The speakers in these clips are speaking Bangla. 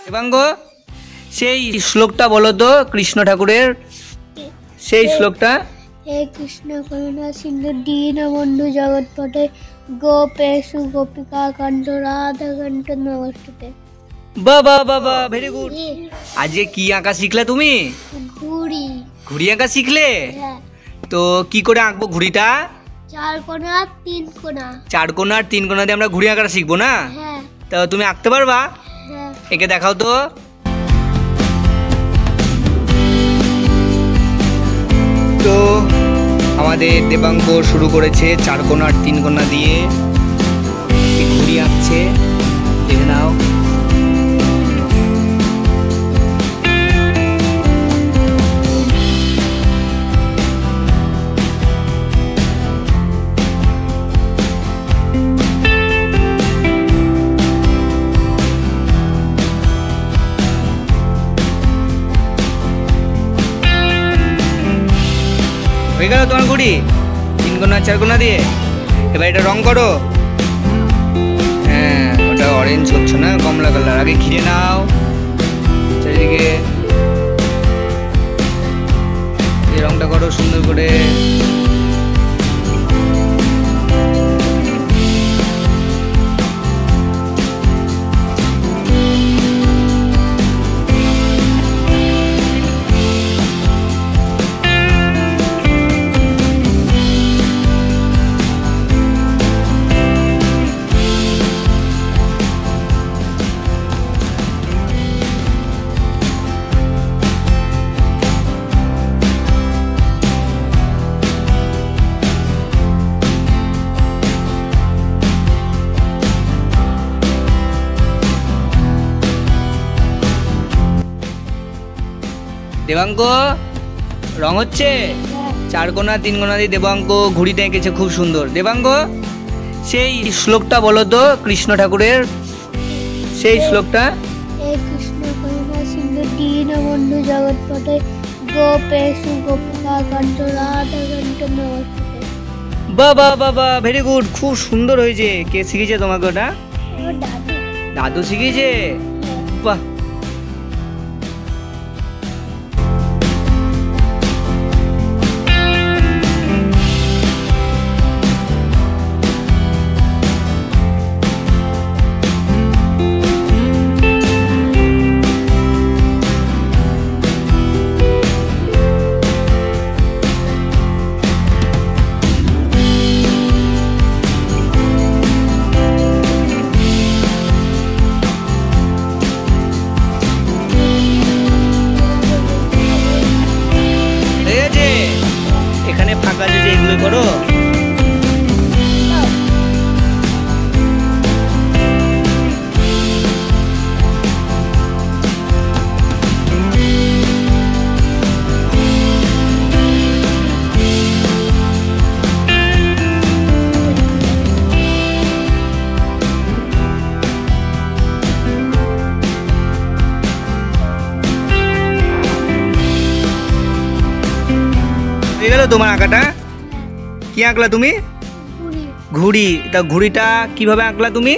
দেবাঙ্গ সেই শ্লোকটা বলো তো কৃষ্ণ ঠাকুরের, সেই শ্লোকটা। হে কৃষ্ণ করুণা সিন্ধু দীনবন্ধু জগৎপতে গোপেষু গোপিকা কান্ত রাধা কান্ত নমস্তুতে। বাবা বাবা, ভেরি গুড। আজকে কি আঁকা শিখলে তুমি? ঘুড়ি। ঘুড়ি আঁকা শিখলে? হ্যাঁ। তো কি করে আঁকবো ঘুড়িটা? 4 কোণা 3 কোণা। 4 কোণা আর 3 কোণা দিয়ে আমরা ঘুড়ি আঁকাটা শিখবো না? হ্যাঁ। তা তুমি আঁকতে পারবা? হ্যাঁ। একে দেখাও তো। তো আমাদের দেবাঙ্গ শুরু করেছে 4 কোণা আর 3 কোণা দিয়ে ঘুড়ি আঁকছে, দেখে নাও। হয়ে গেল তোমার ঘুড়ি 3 কোণা 4 কোণা দিয়ে। এবার এটা রং করো। হ্যাঁ, ওটা অরেঞ্জ হচ্ছে না, কমলা কালার। আগে ঘিরে নাও চারিদিকে, এই রংটা করো সুন্দর করে। দেবাঙ্গ রং হচ্ছে 4 কোণা 3 কোণা দিয়ে দেবাঙ্গ ঘুড়িটা এঁকেছে, খুব সুন্দর। দেবাঙ্গ সেই শ্লোকটা বলো তো কৃষ্ণ ঠাকুরের, সেই শ্লোকটা। হে কৃষ্ণ করুণা সিন্ধু দীনবন্ধু জগৎপতে গোপেষু গোপিকা কান্ত রাধা কান্ত নমস্তুতে। বাবা বাবা, ভেরি গুড, খুব সুন্দর হয়েছে। কে শিখিয়েছে তোমাকে ওটা? আমার দাদু। দাদু শিখিয়েছে? বাহ। এখানে ফাঁকা যে এগুলো করো। হয়ে গেল তোমার আঁকাটা? কি আঁকলা তুমি? ঘুড়ি। তা ঘুড়িটা কিভাবে আঁকলা তুমি?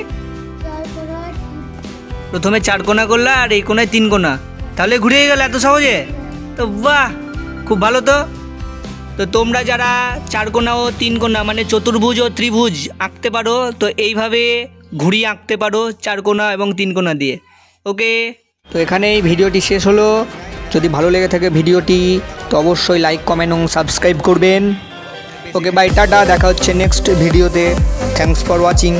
প্রথমে 4 কোণা করলা আর এই কোণায় 3 কোণা, তাহলে ঘুরে গেল এত সহজে? তো বাহ, খুব ভালো। তো তোমরা যারা 4 কোণা ও 3 কোণা মানে চতুর্ভুজ ও ত্রিভুজ আঁকতে পারো, তো এইভাবে ঘুড়ি আঁকতে পারো 4 কোণা এবং 3 কোণা দিয়ে। ওকে, তো এখানে এই ভিডিওটি শেষ হলো। যদি ভালো লেগে থাকে ভিডিওটি তো অবশ্যই লাইক কমেন্ট এবং সাবস্ক্রাইব করবেন। ওকে বাই, টাটা, দেখা হচ্ছে নেক্সট ভিডিওতে। Thanks for watching.